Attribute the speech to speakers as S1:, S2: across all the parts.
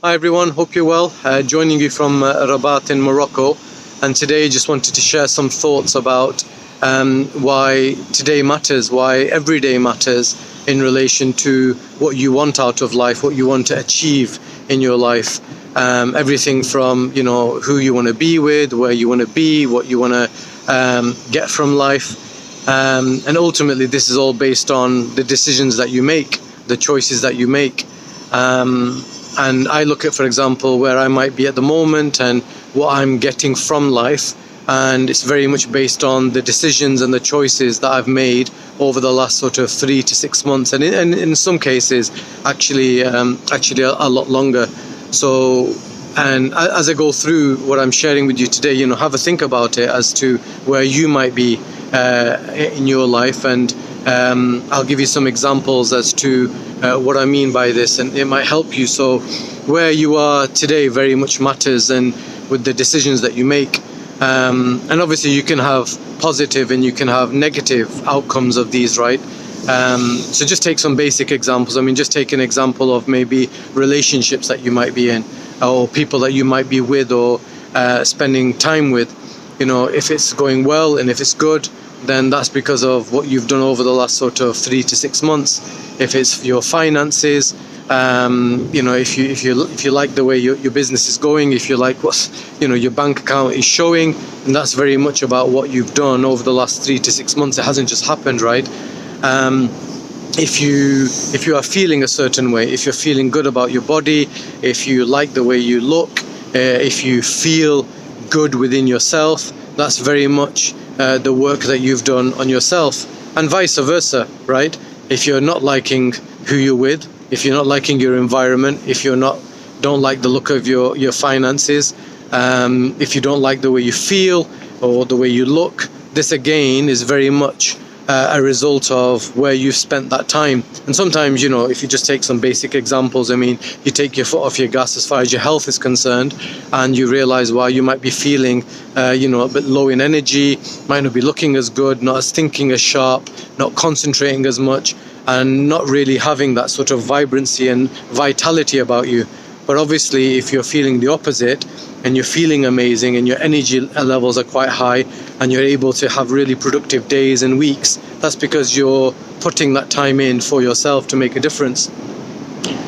S1: Hi everyone, hope you're well. Joining you from Rabat in Morocco, and today just wanted to share some thoughts about why today matters, why every day matters in relation to what you want out of life, what you want to achieve in your life. Everything from who you want to be with, where you want to be, what you want to get from life, and ultimately this is all based on the decisions that you make, the choices that you make. And I look at, for example, where I might be at the moment and what I'm getting from life, and it's very much based on the decisions and the choices that I've made over the last sort of 3 to 6 months, and in some cases actually a lot longer. So, and as I go through what I'm sharing with you today, have a think about it as to where you might be in your life, and I'll give you some examples as to what I mean by this, and it might help you. So where you are today very much matters, and with the decisions that you make, and obviously you can have positive and you can have negative outcomes of these, right? So just take some basic examples. I mean, just take an example of maybe relationships that you might be in, or people that you might be with, or spending time with. If it's going well and if it's good, then that's because of what you've done over the last sort of 3 to 6 months. If it's your finances, if you like the way your business is going, if you like what your bank account is showing, and that's very much about what you've done over the last 3 to 6 months. It hasn't just happened, right? If you are feeling a certain way, if you're feeling good about your body, if you like the way you look, if you feel good within yourself, that's very much the work that you've done on yourself, and vice versa, right? If you're not liking who you're with, if you're not liking your environment, if you don't like the look of your finances, if you don't like the way you feel or the way you look, this again is very much a result of where you've spent that time. And sometimes, if you just take some basic examples, I mean, you take your foot off your gas as far as your health is concerned, and you realize, wow, you might be feeling, a bit low in energy, might not be looking as good, not as thinking as sharp, not concentrating as much, and not really having that sort of vibrancy and vitality about you. But obviously, if you're feeling the opposite, and you're feeling amazing, and your energy levels are quite high, and you're able to have really productive days and weeks, that's because you're putting that time in for yourself to make a difference.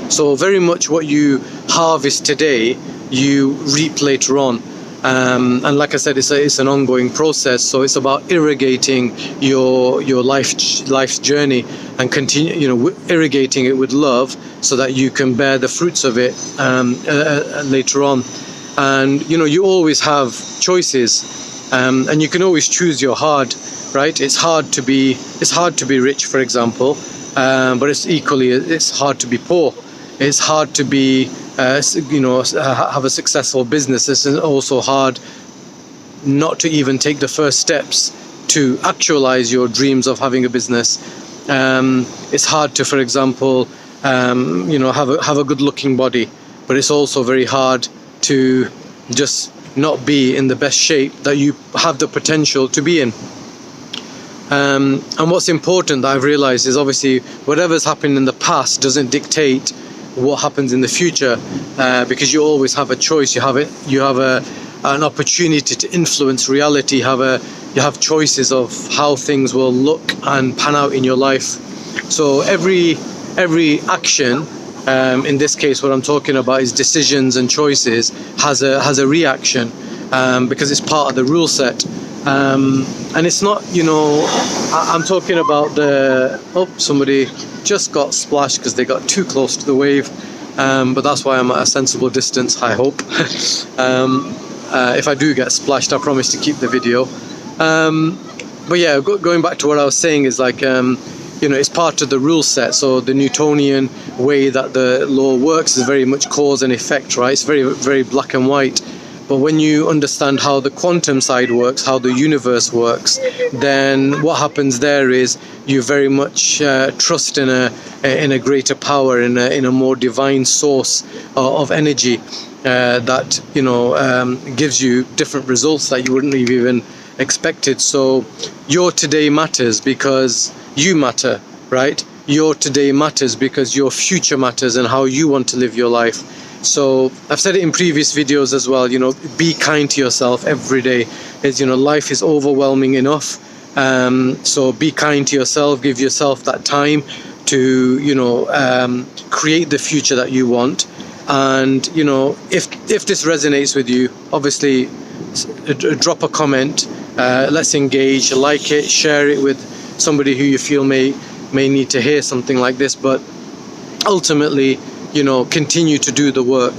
S1: So very much what you harvest today, you reap later on. And like I said, it's an ongoing process. So it's about irrigating your life's journey, and continue, irrigating it with love, so that you can bear the fruits of it later on. And you always have choices, and you can always choose your hard, right? It's hard to be rich, for example, but it's hard to be poor. It's hard to be have a successful business. It's also hard not to even take the first steps to actualize your dreams of having a business. It's hard to, for example, have a good looking body, but it's also very hard to just not be in the best shape that you have the potential to be in. And what's important that I've realized is, obviously, whatever's happened in the past doesn't dictate what happens in the future, because you always have a choice. You have an opportunity to influence reality. You have choices of how things will look and pan out in your life. So every action, in this case, what I'm talking about is decisions and choices, has a reaction, because it's part of the rule set. And it's not, I'm talking about somebody just got splashed because they got too close to the wave, but that's why I'm at a sensible distance, I hope. If I do get splashed, I promise to keep the video. But yeah, going back to what I was saying is like, it's part of the rule set. So the Newtonian way that the law works is very much cause and effect, right? It's very, very black and white. But when you understand how the quantum side works, how the universe works, then what happens there is you very much trust in a greater power, in a more divine source of energy that gives you different results that you wouldn't have even expected. So your today matters because you matter, right? your today matters because your future matters and how you want to live your life. So I've said it in previous videos as well, be kind to yourself every day. Life is overwhelming enough. So be kind to yourself, give yourself that time to, create the future that you want. And, if this resonates with you, obviously drop a comment, let's engage, like it, share it with somebody who you feel may need to hear something like this. But ultimately, continue to do the work.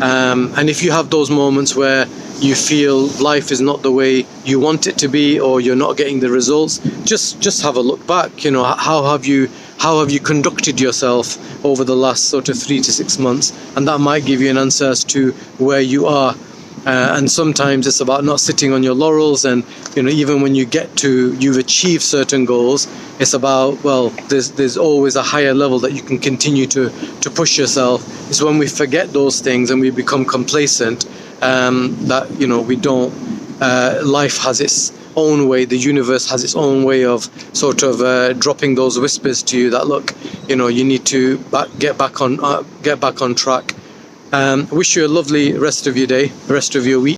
S1: And if you have those moments where you feel life is not the way you want it to be, or you're not getting the results, just have a look back. How have you conducted yourself over the last sort of 3 to 6 months, and that might give you an answer as to where you are. And sometimes it's about not sitting on your laurels, and even when you've achieved certain goals, it's about, well, there's always a higher level that you can continue to push yourself. It's when we forget those things and we become complacent that we don't. Life has its own way. The universe has its own way of sort of dropping those whispers to you that, look, you need to get back on track. Wish you a lovely rest of your day, rest of your week.